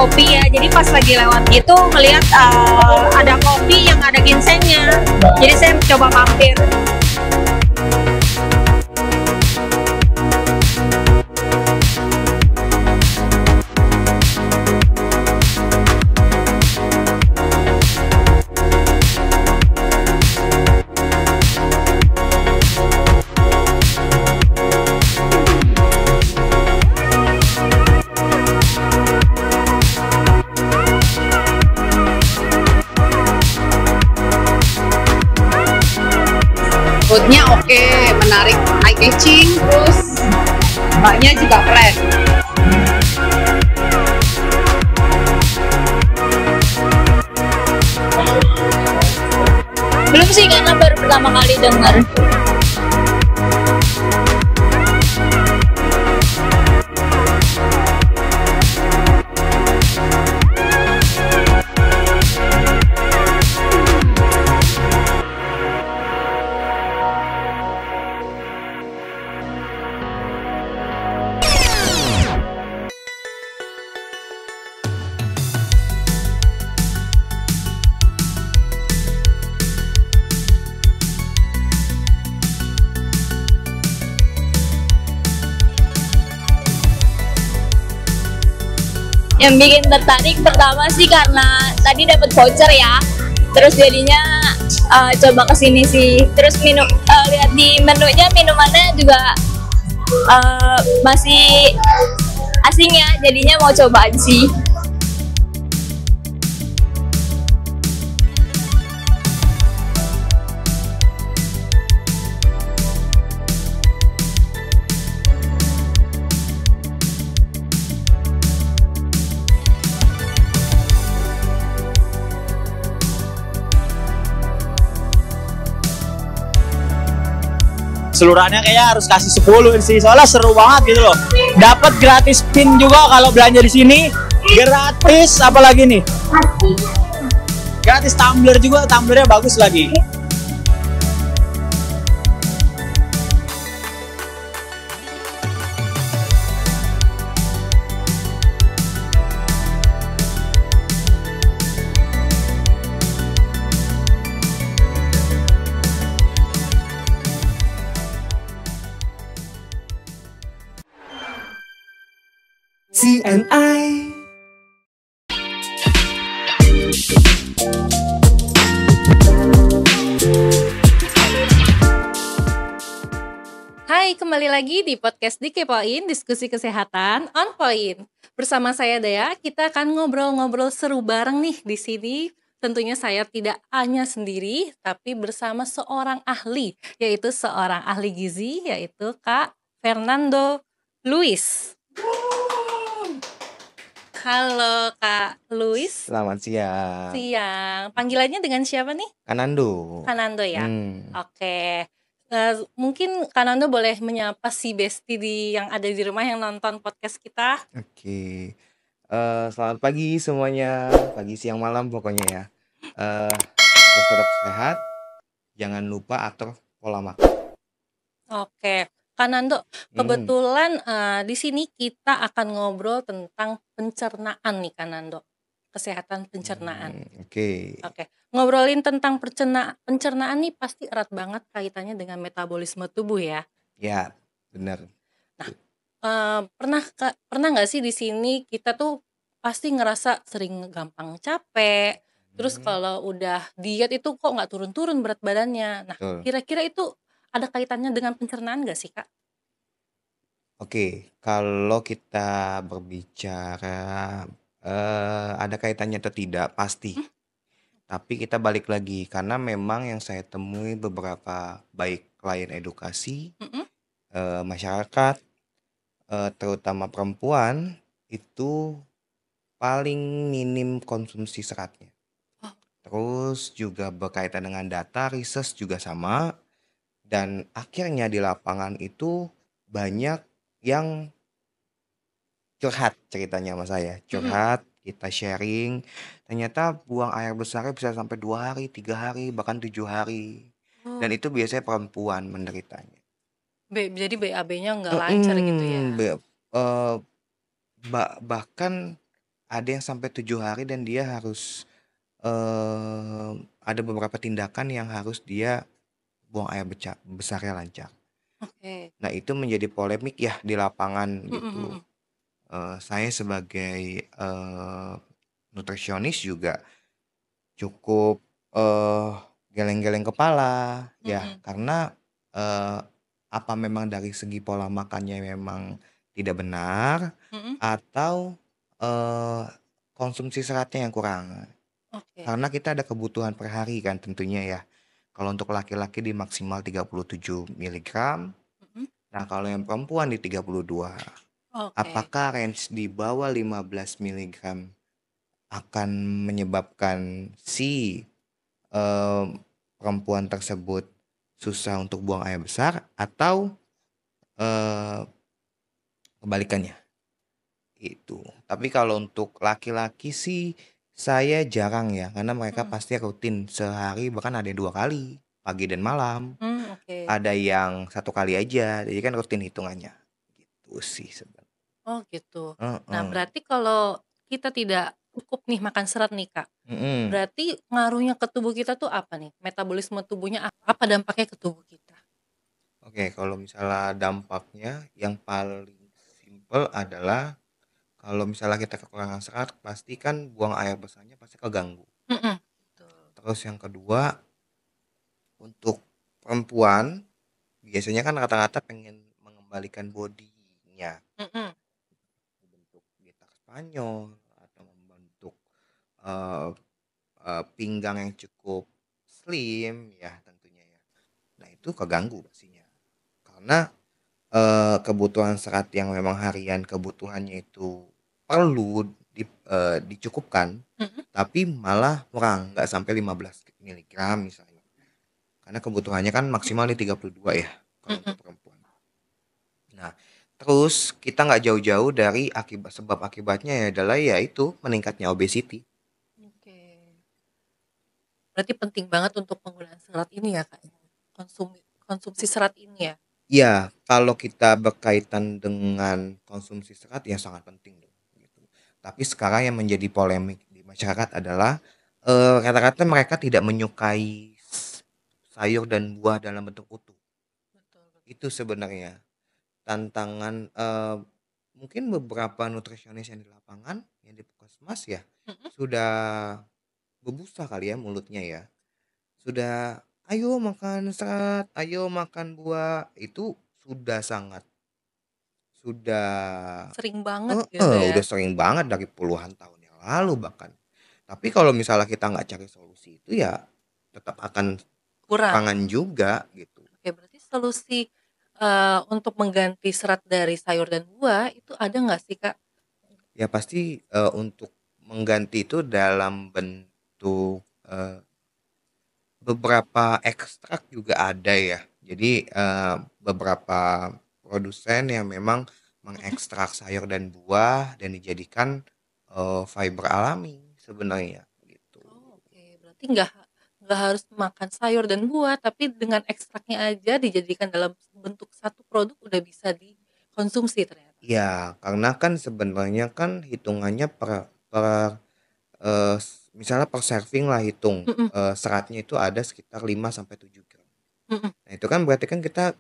kopi ya. Jadi pas lagi lewat gitu ngelihat ada kopi yang ada ginsengnya. Jadi saya coba mampir. Foodnya oke, menarik, eye catching, terus mbaknya juga keren. Belum sih, karena baru pertama kali dengar. Yang bikin tertarik pertama sih karena tadi dapat voucher ya, terus jadinya coba kesini sih. Terus lihat di menunya, minumannya juga masih asing ya, jadinya mau coba aja sih. Keseluruhannya kayaknya harus kasih 10 sih, soalnya seru banget gitu loh. Dapat gratis pin juga kalau belanja di sini, gratis apalagi nih, gratis tumbler juga, tumblernya bagus lagi. CNI. Hai, kembali lagi di podcast Dikepoin, diskusi kesehatan on point. Bersama saya Dea, kita akan ngobrol-ngobrol seru bareng nih di sini. Tentunya saya tidak hanya sendiri, tapi bersama seorang ahli, yaitu seorang ahli gizi, yaitu Kak Fernando Luis. Halo Kak Luis. Selamat siang. Siang. Panggilannya dengan siapa nih? Kanando. Kanando ya? Oke. Mungkin Kanando boleh menyapa si Besti yang ada di rumah yang nonton podcast kita. Oke. Selamat pagi semuanya. Pagi, siang, malam pokoknya ya. Terus tetap sehat. Jangan lupa atur pola makan. Oke. Kanando, kebetulan di sini kita akan ngobrol tentang pencernaan nih Kanando. Kesehatan pencernaan. Oke. Ngobrolin tentang pencernaan nih pasti erat banget kaitannya dengan metabolisme tubuh ya. Ya, benar. Nah, pernah nggak sih di sini kita tuh pasti ngerasa sering gampang capek. Terus kalau udah diet itu kok nggak turun-turun berat badannya. Nah, kira-kira itu ada kaitannya dengan pencernaan nggak sih Kak? Oke, kalau kita berbicara ada kaitannya atau tidak, pasti. Tapi kita balik lagi, karena memang yang saya temui beberapa baik klien edukasi, masyarakat, terutama perempuan, itu paling minim konsumsi seratnya. Terus juga berkaitan dengan data, research juga sama. Dan akhirnya di lapangan itu banyak yang curhat ceritanya sama saya. Curhat, kita sharing. Ternyata buang air besarnya bisa sampai 2 hari, 3 hari, bahkan 7 hari. Dan itu biasanya perempuan menderitanya. Jadi BAB-nya nggak lancar gitu ya? Bahkan ada yang sampai 7 hari dan dia harus ada beberapa tindakan yang harus dia buang air besarnya lancar. Oke. Nah, itu menjadi polemik ya di lapangan Mm-mm, gitu. mm-mm. Saya sebagai nutrisionis juga cukup geleng-geleng kepala ya, Mm-mm. karena apa memang dari segi pola makannya memang tidak benar Mm-mm. atau konsumsi seratnya yang kurang. Oke. Karena kita ada kebutuhan per hari kan tentunya ya. Kalau untuk laki-laki di maksimal 37 miligram, Mm-mm. nah kalau yang perempuan di 32. Oke. Apakah range di bawah 15 miligram akan menyebabkan si perempuan tersebut susah untuk buang air besar atau kebalikannya? Itu. Tapi kalau untuk laki-laki sih saya jarang ya, karena mereka Mm-mm. pasti rutin sehari bahkan ada 2 kali, pagi dan malam. Oke. Ada yang 1 kali aja, jadi kan rutin hitungannya. Gitu sih sebenarnya. Oh gitu. Nah Heeh. berarti kalau kita tidak cukup nih makan serat nih Kak, Mm-mm. berarti ngaruhnya ke tubuh kita tuh apa nih? Metabolisme tubuhnya apa dampaknya ke tubuh kita? Oke, kalau misalnya dampaknya yang paling simpel adalah kalau misalnya kita kekurangan serat, pasti kan buang air besarnya pasti keganggu. Mm-mm. Betul. Terus yang kedua, untuk perempuan biasanya kan rata-rata pengen mengembalikan bodinya, Mm-mm. membentuk gitar Spanyol atau membentuk eh, pinggang yang cukup slim ya tentunya ya. Nah itu keganggu pastinya karena kebutuhan serat yang memang harian kebutuhannya itu perlu dicukupkan, Mm-mm. tapi malah kurang, nggak sampai 15 miligram misalnya. Karena kebutuhannya kan maksimal di 32 ya kalau Mm-mm. untuk perempuan. Nah, terus kita nggak jauh-jauh dari sebab akibatnya ya adalah yaitu meningkatnya obesity. Oke. Berarti penting banget untuk penggunaan serat ini ya Kak. Konsumsi serat ini ya. Ya, kalau kita berkaitan dengan konsumsi serat ya sangat penting dong, gitu. Tapi sekarang yang menjadi polemik di masyarakat adalah rata-rata mereka tidak menyukai sayur dan buah dalam bentuk utuh. Betul. Itu sebenarnya tantangan mungkin beberapa nutrisionis yang di lapangan, yang di puskesmas ya, Mm-mm. sudah berbusa kali ya mulutnya ya. Sudah, ayo makan serat, ayo makan buah, itu sudah Sering banget gitu ya. udah sering banget dari puluhan tahun yang lalu bahkan. Tapi kalau misalnya kita nggak cari solusi itu ya tetap akan Kurang. kekurangan juga gitu. Oke, berarti solusi untuk mengganti serat dari sayur dan buah itu ada nggak sih Kak? Ya pasti untuk mengganti itu dalam bentuk beberapa ekstrak juga ada ya. Jadi beberapa produsen yang memang mengekstrak sayur dan buah dan dijadikan fiber alami sebenarnya gitu. Oh, oke. Berarti nggak harus makan sayur dan buah, tapi dengan ekstraknya aja dijadikan dalam bentuk satu produk udah bisa dikonsumsi ternyata. Ya, karena kan sebenarnya kan hitungannya per misalnya per serving lah hitung Mm-mm. seratnya itu ada sekitar 5 sampai 7 gram. Mm-mm. Nah, itu kan berarti kan kita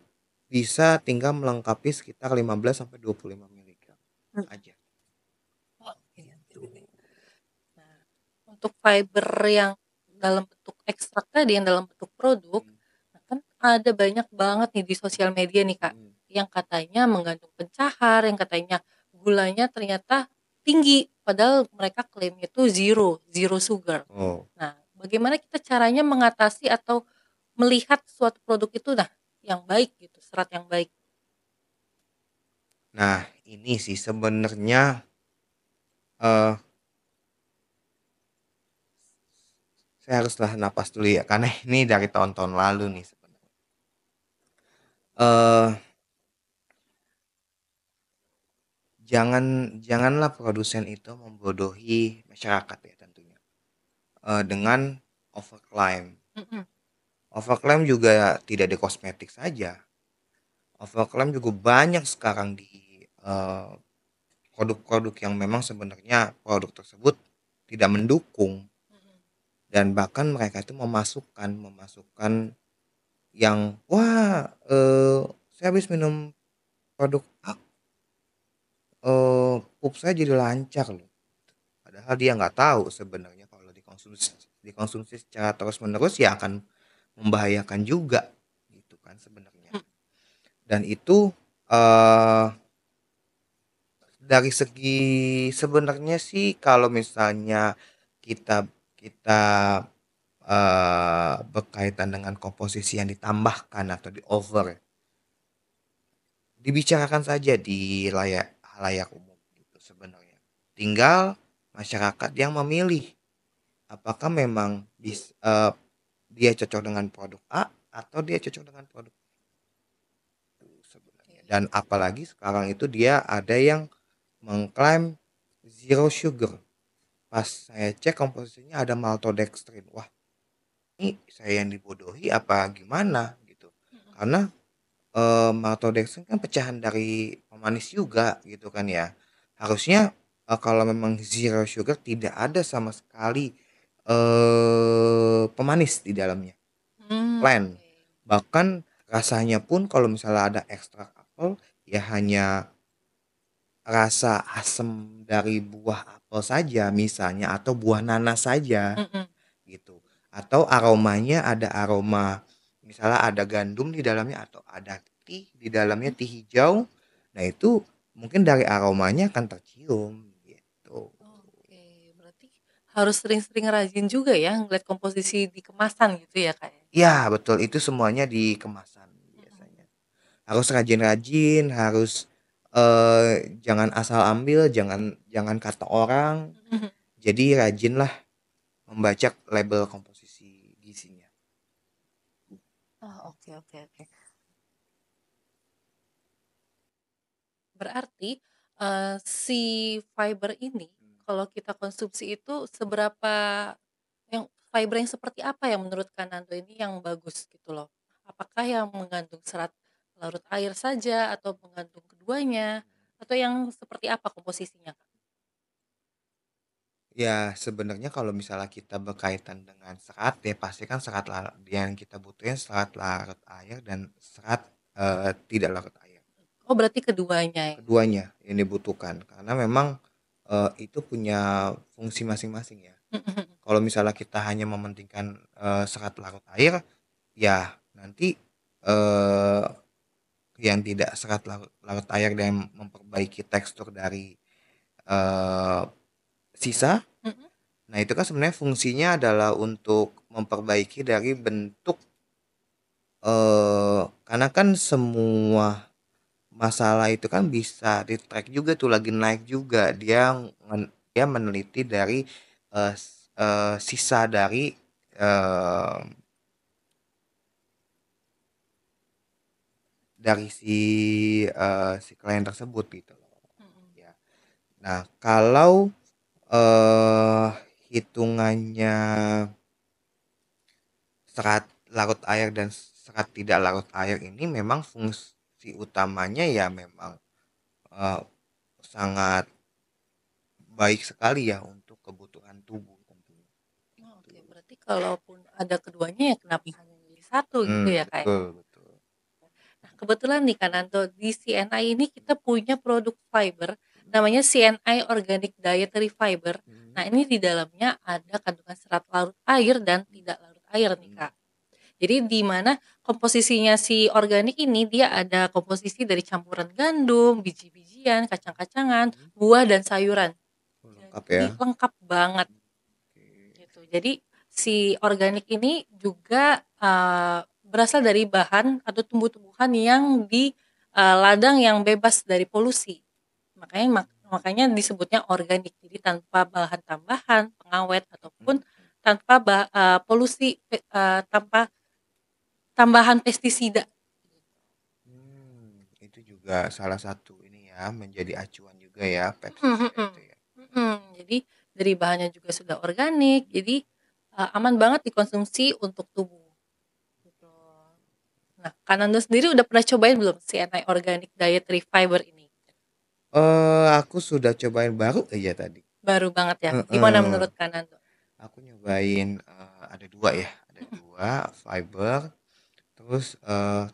bisa tinggal melengkapi sekitar 15 sampai 25 miligram Mm. aja. Oke, oke. Nah, untuk fiber yang dalam bentuk ekstrak tadi, yang dalam bentuk produk, nah kan ada banyak banget nih di sosial media nih Kak, yang katanya mengandung pencahar, yang katanya gulanya ternyata tinggi, padahal mereka klaimnya itu zero sugar. Oh, Nah, bagaimana kita caranya mengatasi atau melihat suatu produk itu yang baik gitu, serat yang baik? nah ini sih sebenarnya eh saya haruslah napas dulu ya karena ini dari tahun-tahun lalu nih sebenarnya. Eh janganlah produsen itu membodohi masyarakat ya tentunya. Dengan overclaim. Mm-mm. Overclaim juga tidak di kosmetik saja. Overclaim juga banyak sekarang di produk-produk yang memang sebenarnya produk tersebut tidak mendukung, dan bahkan mereka itu memasukkan yang wah, saya habis minum produk A, pup saya jadi lancar loh. Padahal dia nggak tahu sebenarnya kalau dikonsumsi secara terus-menerus ya akan membahayakan juga gitu kan sebenarnya. Dan itu dari segi sebenarnya sih kalau misalnya kita kita berkaitan dengan komposisi yang ditambahkan atau di over, dibicarakan saja di halayak umum gitu sebenarnya. Tinggal masyarakat yang memilih apakah memang dia cocok dengan produk A atau dia cocok dengan produk B sebenarnya. Dan apalagi sekarang itu dia ada yang mengklaim zero sugar. Pas saya cek komposisinya ada maltodextrin. Wah, ini saya yang dibodohi apa gimana gitu. Karena maltodextrin kan pecahan dari pemanis juga gitu kan ya. Harusnya kalau memang zero sugar tidak ada sama sekali pemanis di dalamnya. Plain. Bahkan rasanya pun kalau misalnya ada ekstrak apel ya hanya rasa asam dari buah apel saja misalnya, atau buah nanas saja gitu. Atau aromanya ada aroma misalnya ada gandum di dalamnya atau ada teh di dalamnya, teh hijau. Nah itu mungkin dari aromanya akan tercium gitu. Oke, berarti harus sering-sering rajin juga ya ngeliat komposisi di kemasan gitu ya Kak ya? Ya betul, itu semuanya di kemasan biasanya. Harus rajin-rajin, harus jangan asal ambil, jangan kata orang. Jadi rajinlah membaca label komposisi gizinya. Oh, oke. Berarti si fiber ini kalau kita konsumsi itu seberapa, yang fiber yang seperti apa yang menurut Kananto ini yang bagus gitu loh? Apakah yang mengandung serat larut air saja atau mengandung keduanya? Atau yang seperti apa komposisinya, Kak? Ya sebenarnya kalau misalnya kita berkaitan dengan serat ya pasti kan yang kita butuhin serat larut air dan serat tidak larut air. Oh, berarti keduanya ya? Keduanya yang dibutuhkan karena memang itu punya fungsi masing-masing ya. Kalau misalnya kita hanya mementingkan serat larut air, ya nanti yang tidak serat larut air dan memperbaiki tekstur dari sisa. Nah itu kan sebenarnya fungsinya adalah untuk memperbaiki dari bentuk, karena kan semua masalah itu kan bisa di track juga tuh lagi naik juga, dia meneliti dari sisa dari si klien tersebut gitu loh. Ya. Nah kalau hitungannya serat larut air dan serat tidak larut air ini memang fungsi utamanya ya memang sangat baik sekali ya untuk kebutuhan tubuh tentunya. Oke, berarti kalaupun ada keduanya ya kenapa hanya milih satu gitu ya Kak? Betul. Nah, kebetulan nih Kananto, di CNI ini kita punya produk fiber namanya CNI Organic Dietary Fiber. Nah, ini di dalamnya ada kandungan serat larut air dan tidak larut air nih Kak. Jadi di mana komposisinya si organik ini dia ada komposisi dari campuran gandum, biji-bijian, kacang-kacangan, buah dan sayuran. Lengkap Jadi ya. lengkap banget. Gitu. Jadi si organik ini juga berasal dari bahan atau tumbuh-tumbuhan yang di ladang yang bebas dari polusi. Makanya disebutnya organik. Jadi tanpa bahan tambahan, pengawet ataupun tanpa polusi, tanpa tambahan pestisida. Itu juga salah satu ini ya menjadi acuan juga ya pestisida itu ya. Jadi dari bahannya juga sudah organik, jadi aman banget dikonsumsi untuk tubuh. Gitu. Nah, Kanando sendiri udah pernah cobain belum CNI Organic Dietary Fiber ini? Aku sudah cobain baru aja tadi. Baru banget ya. Gimana Heeh. menurut Kanando? Aku nyobain ada dua ya, ada dua fiber, terus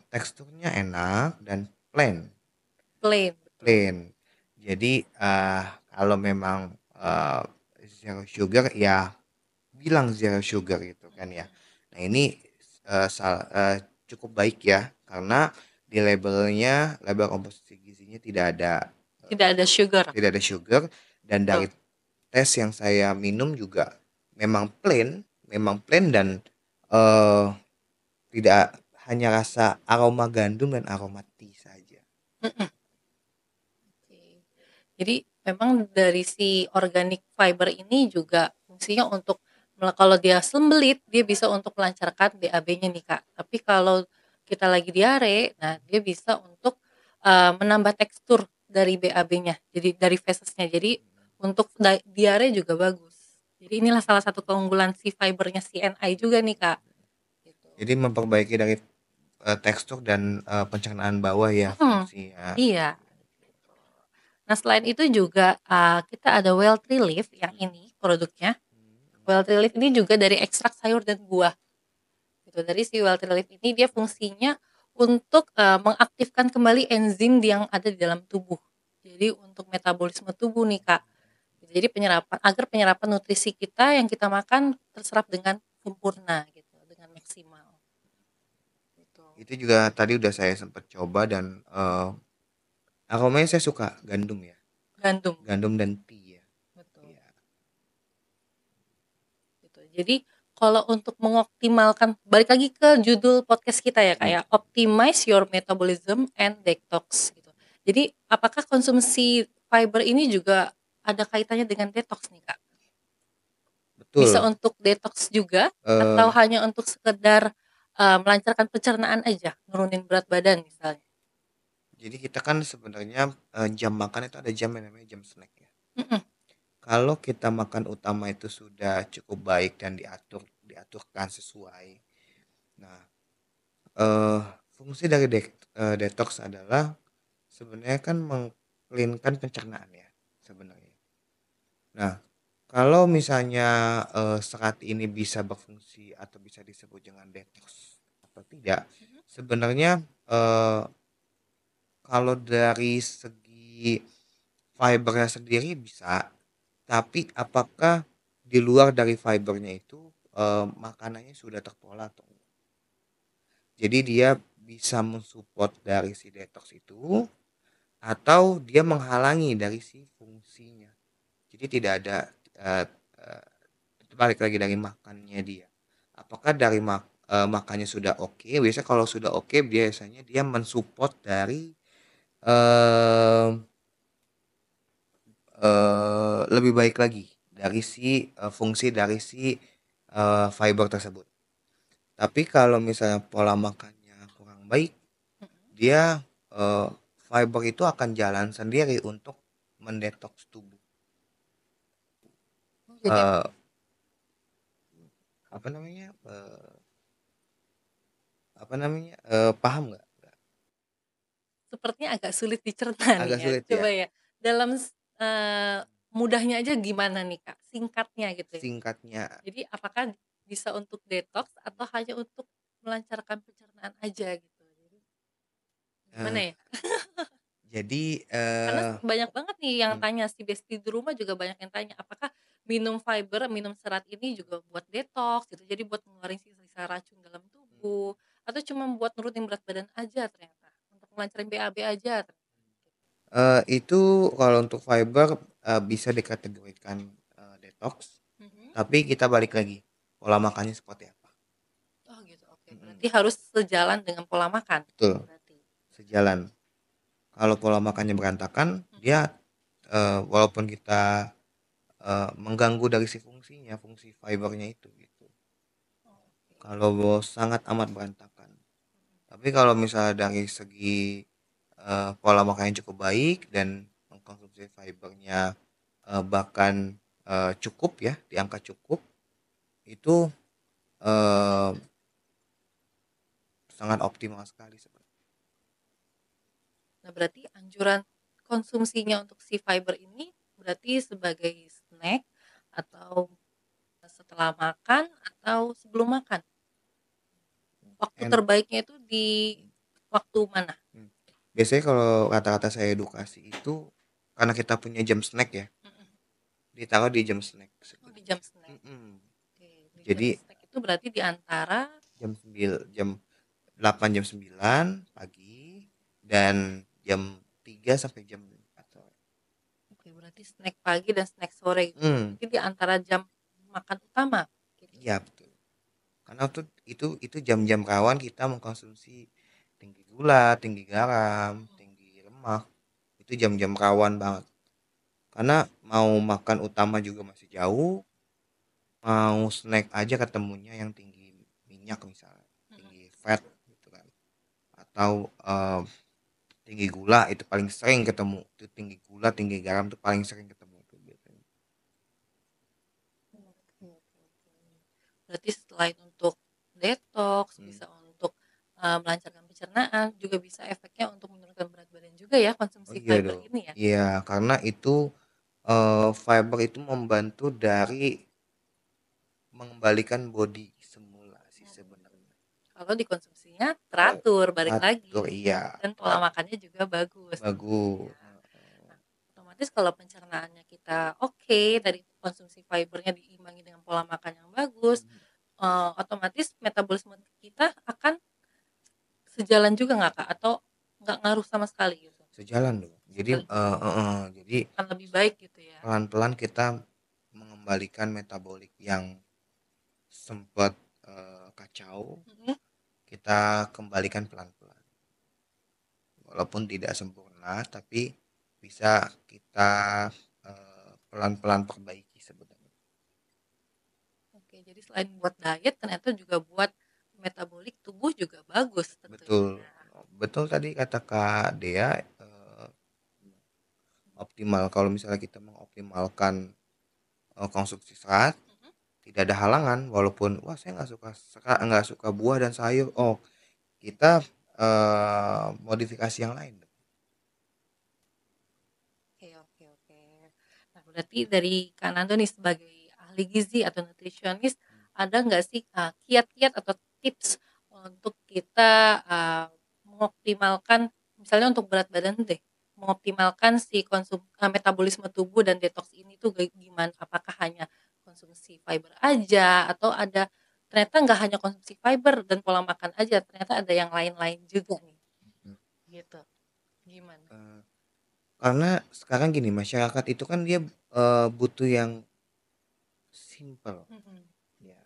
teksturnya enak dan plain. Plain. Plain. Jadi kalau memang zero sugar ya bilang zero sugar gitu kan ya. Nah ini cukup baik ya karena di label komposisi gizinya Tidak ada sugar. tidak ada sugar dan dari Betul. tes yang saya minum juga memang plain dan tidak hanya rasa aroma gandum dan aroma tea saja. Oke. Jadi memang dari si organic fiber ini juga fungsinya untuk kalau dia sembelit dia bisa untuk melancarkan BAB-nya nih Kak. Tapi kalau kita lagi diare, nah dia bisa untuk menambah tekstur dari BAB-nya. Jadi dari fesesnya. Jadi untuk diare juga bagus. Jadi inilah salah satu keunggulan si fibernya CNI juga nih Kak. Gitu. Jadi memperbaiki dari tekstur dan pencernaan bawah ya fungsinya. Iya. Nah selain itu juga kita ada Wild Relief yang ini produknya. Wild Relief ini juga dari ekstrak sayur dan buah. Gitu. Dari si Wild Relief ini dia fungsinya untuk mengaktifkan kembali enzim yang ada di dalam tubuh. Jadi untuk metabolisme tubuh nih Kak. Jadi agar penyerapan nutrisi kita yang kita makan terserap dengan sempurna gitu, dengan maksimal. Gitu. Itu juga tadi udah saya sempat coba dan aromanya saya suka gandum ya. Gandum dan tea ya. Betul. Ya. Gitu. Jadi kalau untuk mengoptimalkan, balik lagi ke judul podcast kita ya kayak optimize your metabolism and detox gitu. Jadi apakah konsumsi fiber ini juga ada kaitannya dengan detox nih Kak? Betul. Bisa untuk detox juga atau hanya untuk sekedar melancarkan pencernaan aja, nurunin berat badan misalnya. Jadi kita kan sebenarnya jam makan itu ada jam yang namanya jam snack ya. Kalau kita makan utama itu sudah cukup baik dan diaturkan sesuai. Nah, fungsi dari detox adalah sebenarnya kan mengcleankan pencernaan ya sebenarnya. Nah, kalau misalnya serat ini bisa berfungsi atau bisa disebut dengan detox atau tidak, sebenarnya kalau dari segi fibernya sendiri bisa, tapi apakah di luar dari fibernya itu makanannya sudah terpola atau enggak? Jadi dia bisa mensupport dari si detox itu atau dia menghalangi dari si fungsinya. Jadi tidak ada balik lagi dari makannya dia. Apakah dari makannya sudah oke? Biasanya kalau sudah oke biasanya dia mensupport dari lebih baik lagi dari si fungsi dari si fiber tersebut. Tapi kalau misalnya pola makannya kurang baik, dia fiber itu akan jalan sendiri untuk mendetoks tubuh. Paham nggak? Sepertinya agak sulit dicerna nih Agak ya. sulit Coba ya. Dalam mudahnya aja gimana nih Kak? Singkatnya gitu ya. Singkatnya. Jadi apakah bisa untuk detox atau hanya untuk melancarkan pencernaan aja gitu? Gimana ya? Jadi Karena banyak banget nih yang tanya, si Besti di rumah juga banyak yang tanya, apakah minum fiber, minum serat ini juga buat detox gitu, jadi buat ngeluarin sisa-sisa racun dalam tubuh, atau cuma buat nurunin berat badan aja ternyata, untuk melancarin BAB aja ternyata. Itu kalau untuk fiber bisa dikategorikan detox, tapi kita balik lagi pola makannya seperti apa. Oh gitu, oke. Berarti harus sejalan dengan pola makan. Betul. Berarti. Sejalan. Kalau pola makannya berantakan, dia walaupun kita mengganggu dari si fungsinya, fungsi fibernya itu gitu. Kalau sangat amat berantakan. Tapi kalau misalnya dari segi pola makannya cukup baik dan mengkonsumsi fibernya bahkan cukup ya, di angka cukup, itu sangat optimal sekali sebenarnya. Nah berarti anjuran konsumsinya untuk si fiber ini berarti sebagai snack atau setelah makan atau sebelum makan? Waktu En- terbaiknya itu di waktu mana? Biasanya kalau kata-kata saya edukasi itu karena kita punya jam snack ya, Mm-mm. ditaruh di jam snack Oh, di seperti jam snack. Mm-mm. Oke, di Jadi jam snack itu berarti di antara jam 8 jam 9 pagi dan jam 3 sampai jam 4 sore. oke, berarti snack pagi dan snack sore. Jadi di antara jam makan utama. Gitu. Iya betul. Karena itu jam-jam rawan kita mengkonsumsi tinggi gula, tinggi garam, tinggi lemak. Itu jam-jam rawan banget. Karena mau makan utama juga masih jauh, mau snack aja ketemunya yang tinggi minyak misalnya, tinggi fat gitu kan. Atau tinggi gula itu paling sering ketemu. Itu tinggi gula, tinggi garam itu paling sering ketemu itu biasanya. Berarti selain untuk detox, bisa untuk melancarkan pencernaan, juga bisa efeknya untuk menurunkan berat badan juga ya Oh konsumsi iya fiber dong. ini ya. Iya, karena itu fiber itu membantu dari mengembalikan body semula sih sebenarnya. Kalau dikonsumsinya teratur, balik lagi. Teratur, iya. Dan pola makannya juga bagus. Bagus. Nah, otomatis kalau pencernaannya kita oke, dari konsumsi fibernya diimbangi dengan pola makan yang bagus, otomatis metabolisme kita akan sejalan juga nggak Kak? Atau nggak ngaruh sama sekali gitu? Sejalan dong. Jadi jadi Akan lebih baik gitu ya. pelan-pelan kita mengembalikan metabolik yang sempat kacau, kita kembalikan pelan-pelan. Walaupun tidak sempurna, tapi bisa kita pelan-pelan perbaiki sebenarnya. Oke, jadi selain buat diet ternyata juga buat metabolik tubuh juga bagus tentunya. Betul. Betul tadi kata Kak Dea, optimal kalau misalnya kita mengoptimalkan konsumsi serat, tidak ada halangan walaupun wah saya nggak suka buah dan sayur. Oh, kita modifikasi yang lain. Oke. Nah, berarti dari Kak Nando nih sebagai ahli gizi atau nutritionist, ada nggak sih kiat-kiat atau tips untuk kita mengoptimalkan, misalnya untuk berat badan deh, mengoptimalkan si metabolisme tubuh dan detox ini tuh gimana? Apakah hanya konsumsi fiber aja atau ada ternyata nggak hanya konsumsi fiber dan pola makan aja, ternyata ada yang lain-lain juga nih. Gitu. Gimana? Karena sekarang gini, masyarakat itu kan dia butuh yang simple. Ya.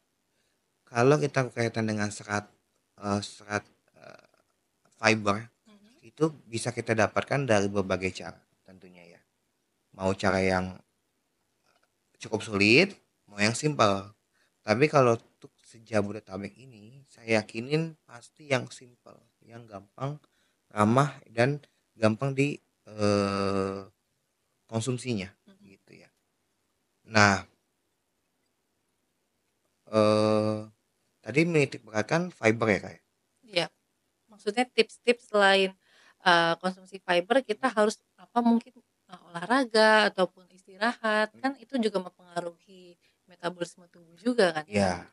Kalau kita berkaitan dengan serat fiber, itu bisa kita dapatkan dari berbagai cara tentunya ya. Mau cara yang cukup sulit, mau yang simpel. Tapi kalau untuk sejabodetabek ini, saya yakinin pasti yang simpel, yang gampang, ramah dan gampang di konsumsinya gitu ya. Nah, tadi menitik beratkan fiber ya kayak. Iya. Maksudnya tips-tips selain konsumsi fiber kita harus apa mungkin olahraga ataupun istirahat kan itu juga mempengaruhi metabolisme tubuh juga kan? Ya.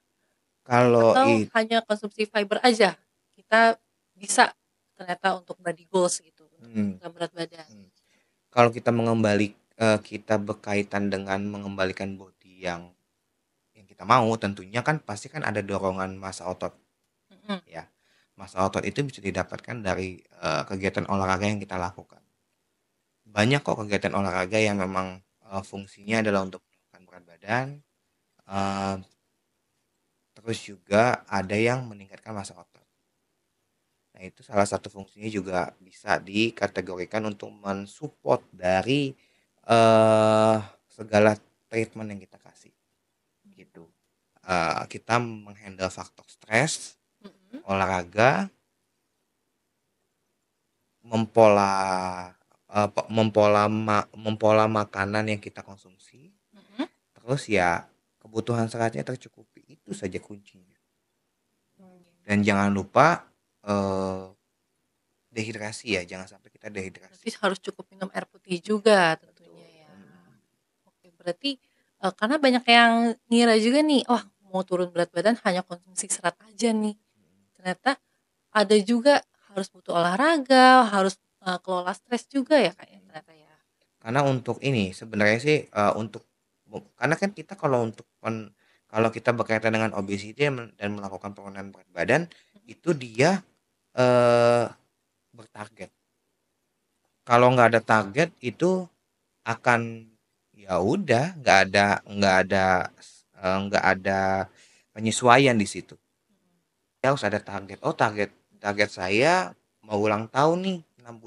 Kalau atau hanya konsumsi fiber aja kita bisa ternyata untuk body goals gitu untuk berat badan. Kalau kita kita berkaitan dengan mengembalikan body yang kita mau, tentunya kan pasti kan ada dorongan massa otot. Ya. Massa otot itu bisa didapatkan dari kegiatan olahraga yang kita lakukan. Banyak kok kegiatan olahraga yang memang fungsinya adalah untuk menurunkan berat badan. Terus juga ada yang meningkatkan massa otot. Nah, itu salah satu fungsinya juga bisa dikategorikan untuk mensupport dari segala treatment yang kita kasih. Gitu. Kita menghandle faktor stres, olahraga, mempola makanan yang kita konsumsi. Terus ya kebutuhan seratnya tercukupi, itu saja kuncinya. Dan jangan lupa dehidrasi ya, jangan sampai kita dehidrasi. Berarti harus cukup minum air putih juga tentunya ya. Oke, berarti karena banyak yang ngira juga nih, wah mau turun berat badan hanya konsumsi serat aja nih. Ternyata ada juga harus butuh olahraga, harus kelola stres juga ya Kak ya ternyata ya. Karena untuk ini sebenarnya sih karena kan kita kalau kita berkaitan dengan obesity dan melakukan penurunan berat badan itu dia bertarget. Kalau nggak ada target itu akan ya udah nggak ada penyesuaian di situ. Ya harus ada target. Oh target saya mau ulang tahun nih 6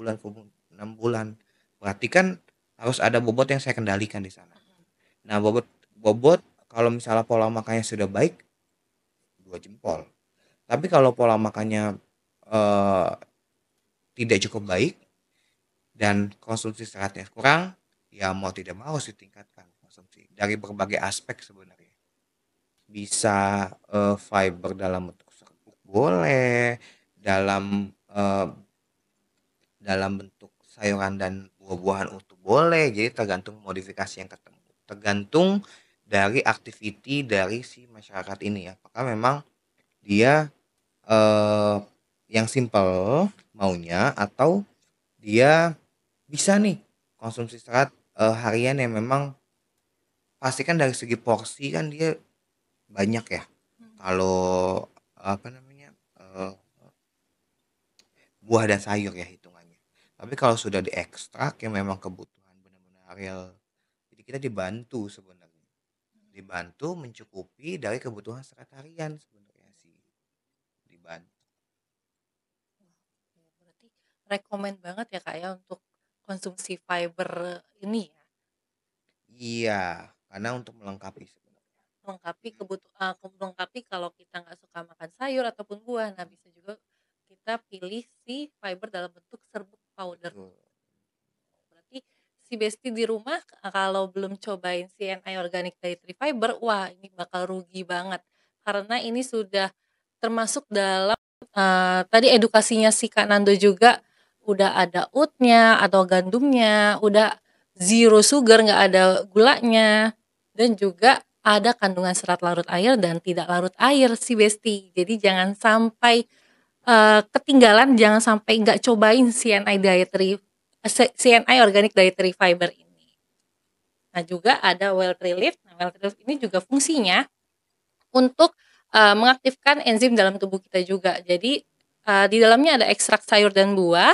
bulan. Berarti kan harus ada bobot yang saya kendalikan di sana. Nah bobot kalau misalnya pola makannya sudah baik 2 jempol. Tapi kalau pola makannya tidak cukup baik dan konsumsi seratnya kurang, ya mau tidak mau harus ditingkatkan konsumsi dari berbagai aspek sebenarnya. Bisa fiber dalam bentuk serbuk boleh, dalam bentuk sayuran dan buah-buahan utuh boleh. Jadi tergantung modifikasi yang ketemu, tergantung dari aktiviti dari si masyarakat ini. Apakah memang dia yang simple maunya atau dia bisa nih konsumsi serat harian yang memang pastikan dari segi porsi kan dia banyak ya. Kalau apa namanya buah dan sayur ya hitungannya. Tapi kalau sudah diekstrak yang memang kebutuhan benar-benar real, jadi kita dibantu sebenarnya, dibantu mencukupi dari kebutuhan serat harian sebenarnya sih, dibantu. Berarti rekomen banget ya Kak ya untuk konsumsi fiber ini ya. Iya, karena untuk melengkapi sebenarnya. Melengkapi kalau kita nggak suka makan sayur ataupun buah. Nah, bisa juga kita pilih si fiber dalam bentuk serbuk powder. Betul. Berarti si Besti di rumah kalau belum cobain CNI Organic Dietary Fiber, wah ini bakal rugi banget. Karena ini sudah termasuk dalam tadi edukasinya si Kak Nando juga udah ada oatnya atau gandumnya, udah zero sugar, nggak ada gulanya, dan juga ada kandungan serat larut air dan tidak larut air si Besti. Jadi jangan sampai ketinggalan, jangan sampai nggak cobain CNI Organic Dietary Fiber ini. Nah juga ada Well Relief. Nah, Well Relief ini juga fungsinya untuk mengaktifkan enzim dalam tubuh kita juga. Jadi di dalamnya ada ekstrak sayur dan buah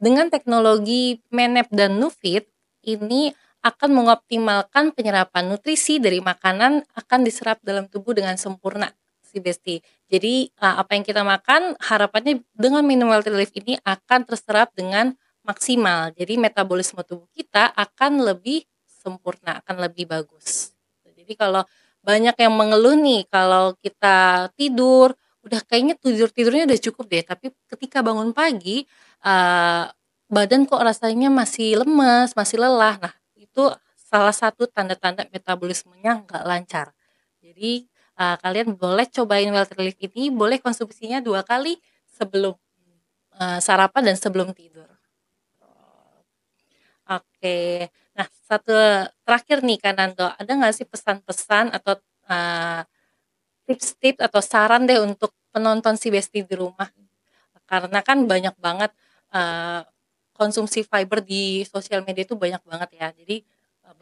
dengan teknologi MENEP dan NUFIT. Ini akan mengoptimalkan penyerapan nutrisi dari makanan akan diserap dalam tubuh dengan sempurna si Besti. Jadi apa yang kita makan harapannya dengan minum Well Relief ini akan terserap dengan maksimal. Jadi metabolisme tubuh kita akan lebih sempurna, akan lebih bagus. Jadi kalau banyak yang mengeluh nih kalau kita tidur udah kayaknya tidurnya udah cukup deh, tapi ketika bangun pagi badan kok rasanya masih lemes, masih lelah. Nah, itu salah satu tanda-tanda metabolismenya nggak lancar. Jadi kalian boleh cobain Well Relief ini, boleh konsumsinya 2 kali sebelum sarapan dan sebelum tidur. Oke, nah satu terakhir nih Kak Nando, ada nggak sih pesan-pesan atau tips-tips atau saran deh untuk penonton si Besti di rumah? Karena kan banyak banget konsumsi fiber di sosial media itu banyak banget ya. Jadi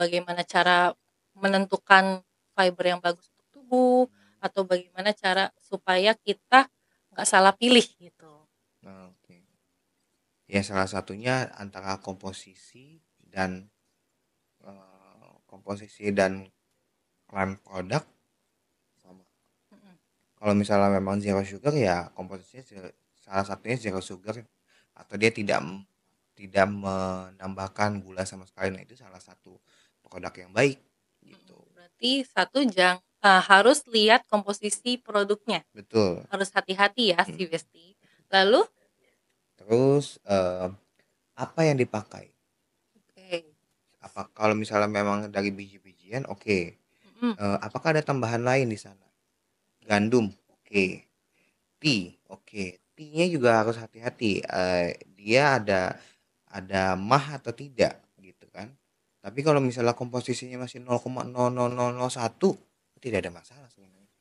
bagaimana cara menentukan fiber yang bagus untuk tubuh atau bagaimana cara supaya kita nggak salah pilih gitu. Oke. Ya salah satunya antara komposisi dan klaim produk sama. Kalau misalnya memang zero sugar ya komposisinya salah satunya zero sugar atau dia tidak menambahkan gula sama sekali. Nah itu salah satu produk yang baik gitu. Berarti satu harus lihat komposisi produknya. Betul. Harus hati-hati ya si Besti. Lalu terus apa yang dipakai? Oke. Apa kalau misalnya memang dari biji-bijian oke. Apakah ada tambahan lain di sana? Gandum, oke. Tea, oke. Tea-nya juga harus hati-hati. dia ada mah atau tidak gitu kan. Tapi kalau misalnya komposisinya masih 0,00001 tidak ada masalah sebenarnya.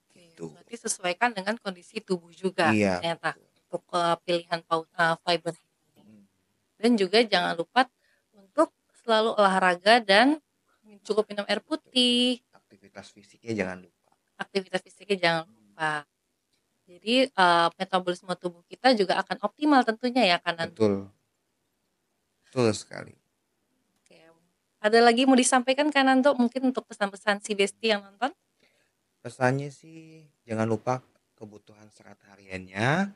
Oke, Gitu. berarti sesuaikan dengan kondisi tubuh juga Iya. ternyata untuk pilihan fiber. Hmm. Dan juga jangan lupa untuk selalu olahraga dan cukup minum air putih. Aktivitas fisiknya jangan lupa. Aktivitas fisiknya jangan lupa. Jadi metabolisme tubuh kita juga akan optimal tentunya ya kanan. Betul sekali. Oke. Ada lagi mau disampaikan Kananto mungkin untuk pesan-pesan si Besti yang nonton? Pesannya sih jangan lupa kebutuhan serat hariannya,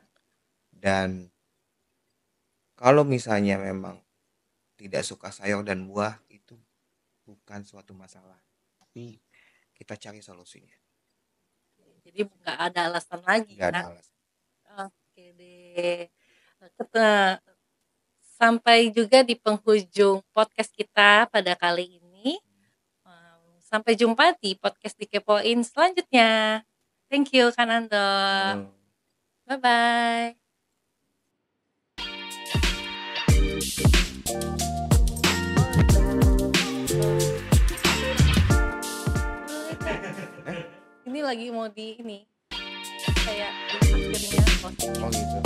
dan kalau misalnya memang tidak suka sayur dan buah itu bukan suatu masalah, tapi kita cari solusinya. Jadi nggak ada alasan lagi. Nggak ada alasan. Oke deh. Sampai juga di penghujung podcast kita pada kali ini. Sampai jumpa di podcast Dikepoin selanjutnya. Thank you Kananto. Bye-bye. Ini lagi mau di ini kayak akhirnya posting. Oh gitu.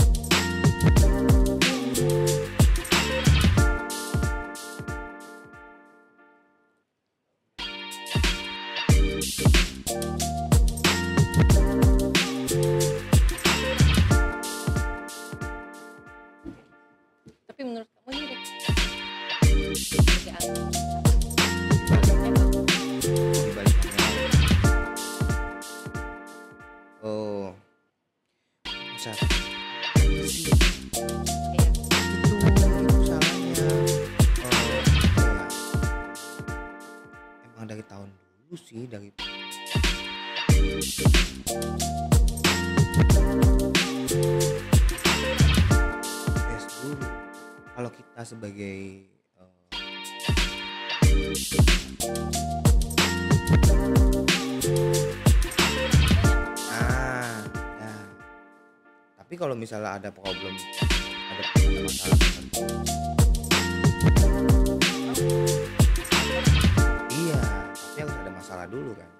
Tapi menurut kamu ini sebagai Dibalik kamera. Oh. Bisa. ya, Itu salahnya. Emang dari tahun dulu sih, dari tes dulu. Kalau kita sebagai ya. Tapi kalau misalnya ada problem, ada masalah tertentu, iya, tapi harus ada masalah dulu kan.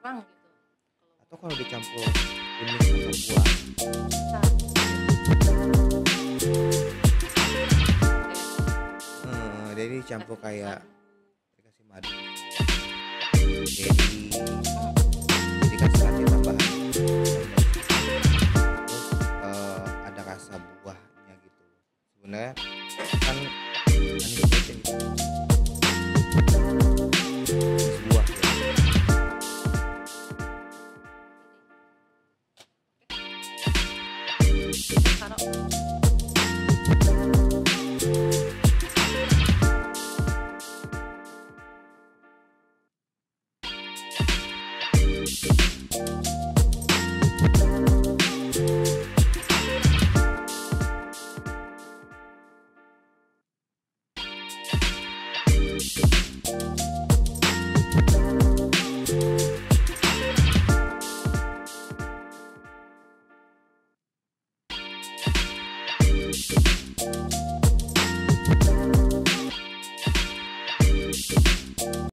kurang gitu. Atau kalau dicampur kunyit sama buah, jadi dicampur kayak